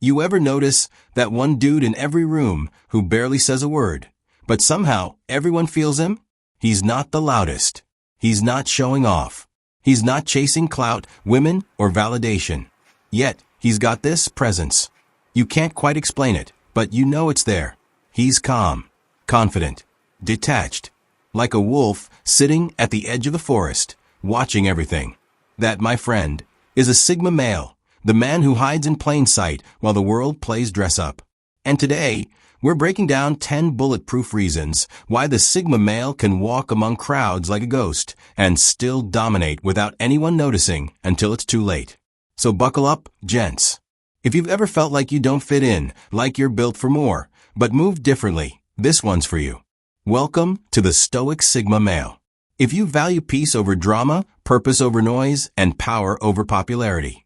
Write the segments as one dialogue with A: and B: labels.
A: You ever notice that one dude in every room who barely says a word, but somehow everyone feels him? He's not the loudest. He's not showing off. He's not chasing clout, women, or validation. Yet, he's got this presence. You can't quite explain it, but you know it's there. He's calm, confident, detached, like a wolf sitting at the edge of the forest, watching everything. That, my friend, is a Sigma male, the man who hides in plain sight while the world plays dress up. And today, we're breaking down 10 bulletproof reasons why the Sigma male can walk among crowds like a ghost and still dominate without anyone noticing until it's too late. So buckle up, gents. If you've ever felt like you don't fit in, like you're built for more, but move differently, this one's for you. Welcome to the Stoic Sigma male. If you value peace over drama, purpose over noise, and power over popularity,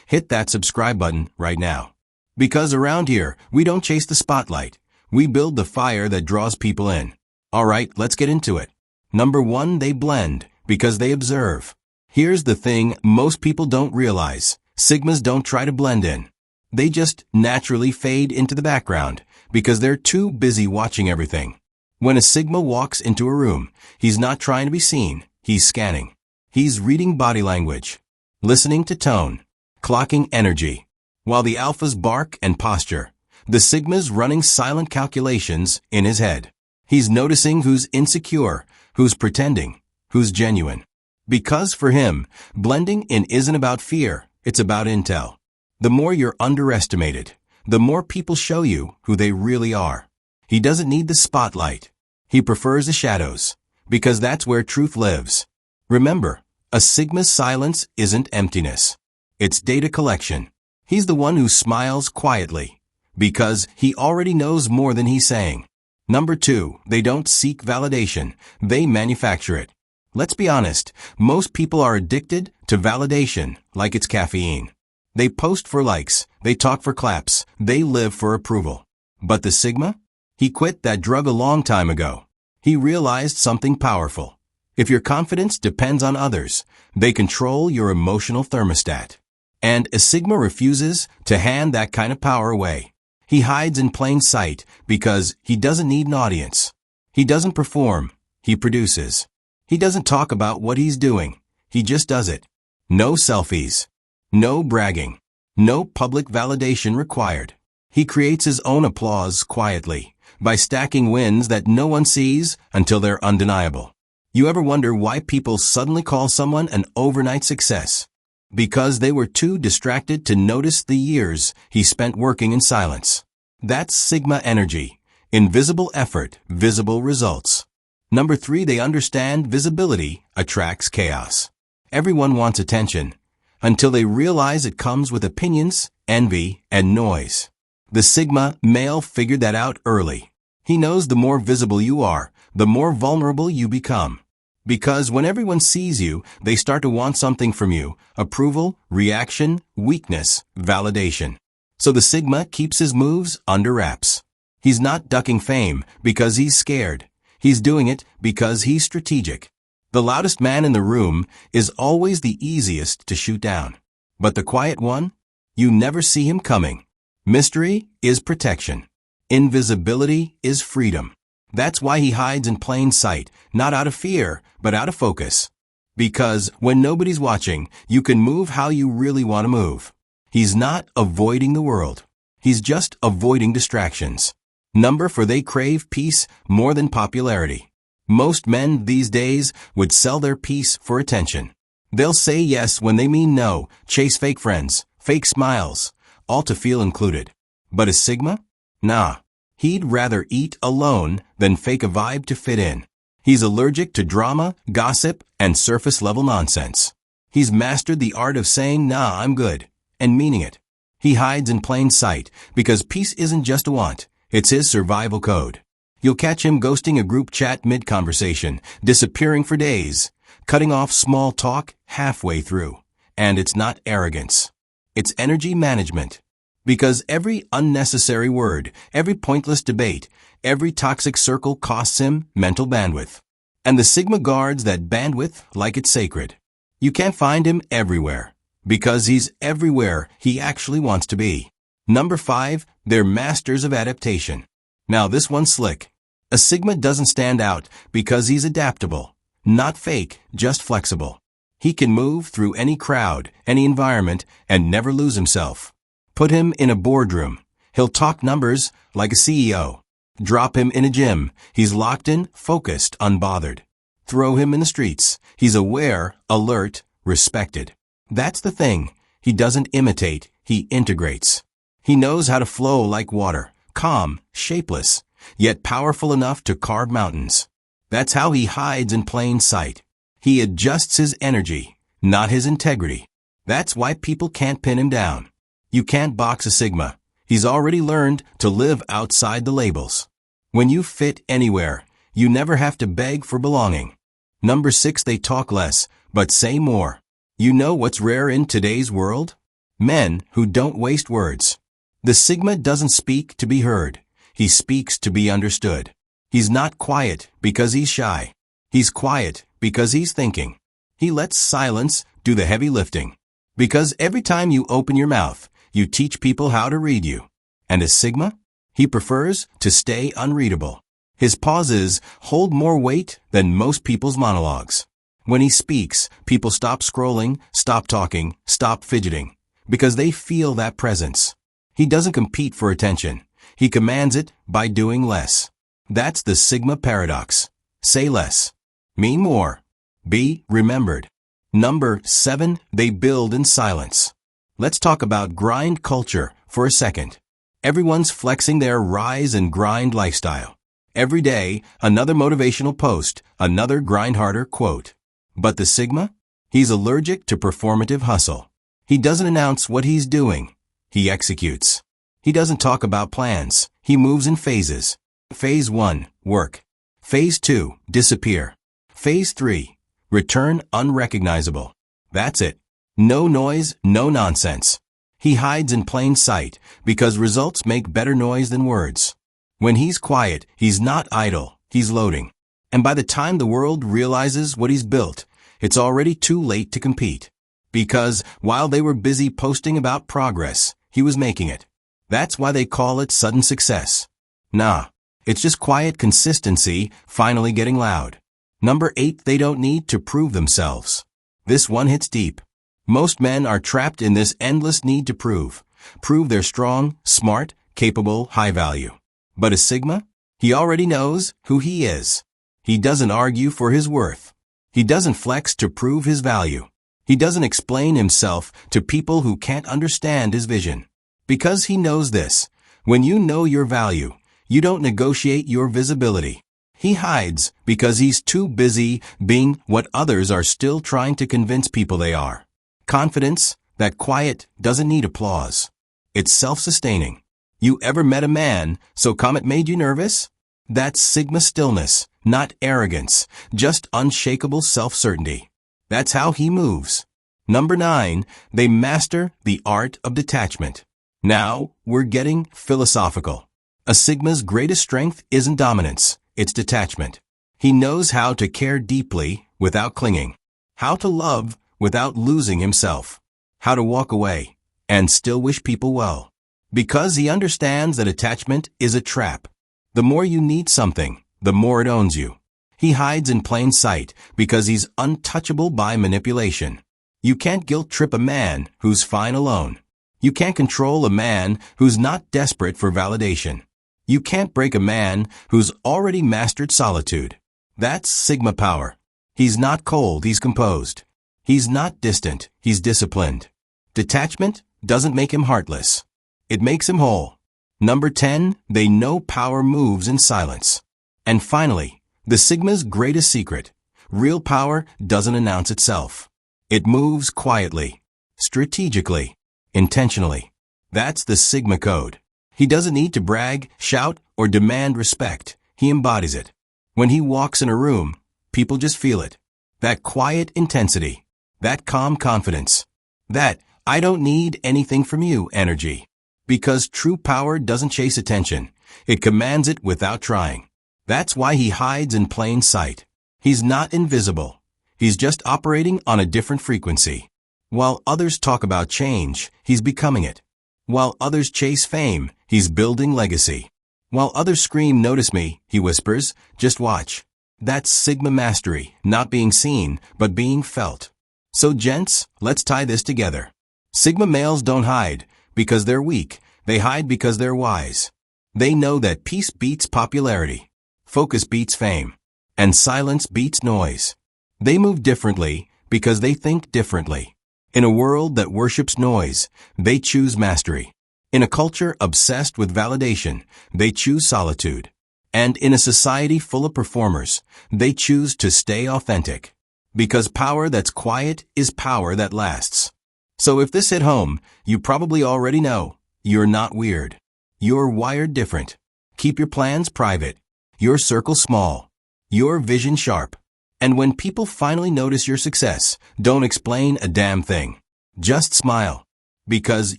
A: hit that subscribe button right now. Because around here, we don't chase the spotlight. We build the fire that draws people in. Alright, let's get into it. Number 1, they blend because they observe. Here's the thing most people don't realize. Sigmas don't try to blend in. They just naturally fade into the background because they're too busy watching everything. When a Sigma walks into a room, he's not trying to be seen, he's scanning. He's reading body language, listening to tone, clocking energy. While the alphas bark and posture, the Sigma's running silent calculations in his head. He's noticing who's insecure, who's pretending, who's genuine. Because for him, blending in isn't about fear, it's about intel. The more you're underestimated, the more people show you who they really are. He doesn't need the spotlight. He prefers the shadows, because that's where truth lives. Remember, a Sigma's silence isn't emptiness. It's data collection. He's the one who smiles quietly, because he already knows more than he's saying. Number 2, they don't seek validation. They manufacture it. Let's be honest, most people are addicted to validation like it's caffeine. They post for likes, they talk for claps, they live for approval. But the Sigma? He quit that drug a long time ago. He realized something powerful. If your confidence depends on others, they control your emotional thermostat. And a Sigma refuses to hand that kind of power away. He hides in plain sight because he doesn't need an audience. He doesn't perform, he produces. He doesn't talk about what he's doing, he just does it. No selfies, no bragging, no public validation required. He creates his own applause quietly, by stacking wins that no one sees until they're undeniable. You ever wonder why people suddenly call someone an overnight success? Because they were too distracted to notice the years he spent working in silence. That's Sigma energy. Invisible effort, visible results. Number 3, they understand visibility attracts chaos. Everyone wants attention, until they realize it comes with opinions, envy, and noise. The Sigma male figured that out early. He knows the more visible you are, the more vulnerable you become. Because when everyone sees you, they start to want something from you: approval, reaction, weakness, validation. So the Sigma keeps his moves under wraps. He's not ducking fame because he's scared. He's doing it because he's strategic. The loudest man in the room is always the easiest to shoot down. But the quiet one? You never see him coming. Mystery is protection. Invisibility is freedom. That's why he hides in plain sight, not out of fear, but out of focus. Because when nobody's watching, you can move how you really want to move. He's not avoiding the world. He's just avoiding distractions. Number 4, they crave peace more than popularity. Most men these days would sell their peace for attention. They'll say yes when they mean no, chase fake friends, fake smiles, all to feel included. But a Sigma? Nah. He'd rather eat alone than fake a vibe to fit in. He's allergic to drama, gossip, and surface-level nonsense. He's mastered the art of saying, "Nah, I'm good," and meaning it. He hides in plain sight because peace isn't just a want, it's his survival code. You'll catch him ghosting a group chat mid-conversation, disappearing for days, cutting off small talk halfway through. And it's not arrogance. It's energy management. Because every unnecessary word, every pointless debate, every toxic circle costs him mental bandwidth. And the Sigma guards that bandwidth like it's sacred. You can't find him everywhere, because he's everywhere he actually wants to be. Number 5, they're masters of adaptation. Now this one's slick. A Sigma doesn't stand out because he's adaptable. Not fake, just flexible. He can move through any crowd, any environment, and never lose himself. Put him in a boardroom. He'll talk numbers like a CEO. Drop him in a gym. He's locked in, focused, unbothered. Throw him in the streets. He's aware, alert, respected. That's the thing. He doesn't imitate, he integrates. He knows how to flow like water, calm, shapeless, yet powerful enough to carve mountains. That's how he hides in plain sight. He adjusts his energy, not his integrity. That's why people can't pin him down. You can't box a Sigma. He's already learned to live outside the labels. When you fit anywhere, you never have to beg for belonging. Number 6, they talk less, but say more. You know what's rare in today's world? Men who don't waste words. The Sigma doesn't speak to be heard. He speaks to be understood. He's not quiet because he's shy. He's quiet because he's thinking. He lets silence do the heavy lifting. Because every time you open your mouth, you teach people how to read you. And a Sigma? He prefers to stay unreadable. His pauses hold more weight than most people's monologues. When he speaks, people stop scrolling, stop talking, stop fidgeting, because they feel that presence. He doesn't compete for attention. He commands it by doing less. That's the Sigma paradox. Say less. Mean more. Be remembered. Number 7, they build in silence. Let's talk about grind culture for a second. Everyone's flexing their rise and grind lifestyle. Every day, another motivational post, another grind harder quote. But the Sigma? He's allergic to performative hustle. He doesn't announce what he's doing. He executes. He doesn't talk about plans. He moves in phases. Phase 1, work. Phase 2, disappear. Phase 3, return unrecognizable. That's it. No noise, no nonsense. He hides in plain sight because results make better noise than words. When he's quiet, he's not idle, he's loading. And by the time the world realizes what he's built, it's already too late to compete. Because while they were busy posting about progress, he was making it. That's why they call it sudden success. Nah, it's just quiet consistency finally getting loud. Number 8, they don't need to prove themselves. This one hits deep. Most men are trapped in this endless need to prove. Prove they're strong, smart, capable, high value. But a Sigma? He already knows who he is. He doesn't argue for his worth. He doesn't flex to prove his value. He doesn't explain himself to people who can't understand his vision. Because he knows this. When you know your value, you don't negotiate your visibility. He hides because he's too busy being what others are still trying to convince people they are. Confidence, that quiet, doesn't need applause. It's self-sustaining. You ever met a man so calm it made you nervous? That's Sigma stillness, not arrogance, just unshakable self-certainty. That's how he moves. Number 9, they master the art of detachment. Now, we're getting philosophical. A Sigma's greatest strength isn't dominance, it's detachment. He knows how to care deeply without clinging, how to love without losing himself, how to walk away and still wish people well. Because he understands that attachment is a trap. The more you need something, the more it owns you. He hides in plain sight because he's untouchable by manipulation. You can't guilt trip a man who's fine alone. You can't control a man who's not desperate for validation. You can't break a man who's already mastered solitude. That's Sigma power. He's not cold, he's composed. He's not distant, he's disciplined. Detachment doesn't make him heartless. It makes him whole. Number 10, they know power moves in silence. And finally, the Sigma's greatest secret. Real power doesn't announce itself. It moves quietly, strategically, intentionally. That's the Sigma code. He doesn't need to brag, shout, or demand respect. He embodies it. When he walks in a room, people just feel it. That quiet intensity. That calm confidence. That, I don't need anything from you energy. Because true power doesn't chase attention. It commands it without trying. That's why he hides in plain sight. He's not invisible. He's just operating on a different frequency. While others talk about change, he's becoming it. While others chase fame, he's building legacy. While others scream, "Notice me," he whispers, "just watch." That's Sigma mastery, not being seen, but being felt. So gents, let's tie this together. Sigma males don't hide because they're weak. They hide because they're wise. They know that peace beats popularity, focus beats fame, and silence beats noise. They move differently because they think differently. In a world that worships noise, they choose mastery. In a culture obsessed with validation, they choose solitude. And in a society full of performers, they choose to stay authentic. Because power that's quiet is power that lasts. So if this hit home, you probably already know, you're not weird. You're wired different. Keep your plans private, your circle small, your vision sharp. And when people finally notice your success, don't explain a damn thing. Just smile. Because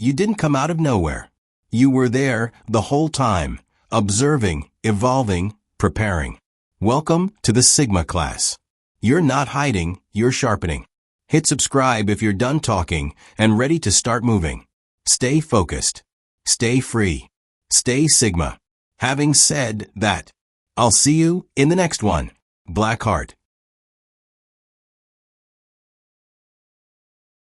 A: you didn't come out of nowhere. You were there the whole time, observing, evolving, preparing. Welcome to the Sigma class. You're not hiding, you're sharpening. Hit subscribe if you're done talking and ready to start moving. Stay focused. Stay free. Stay Sigma. Having said that, I'll see you in the next one. Black Heart.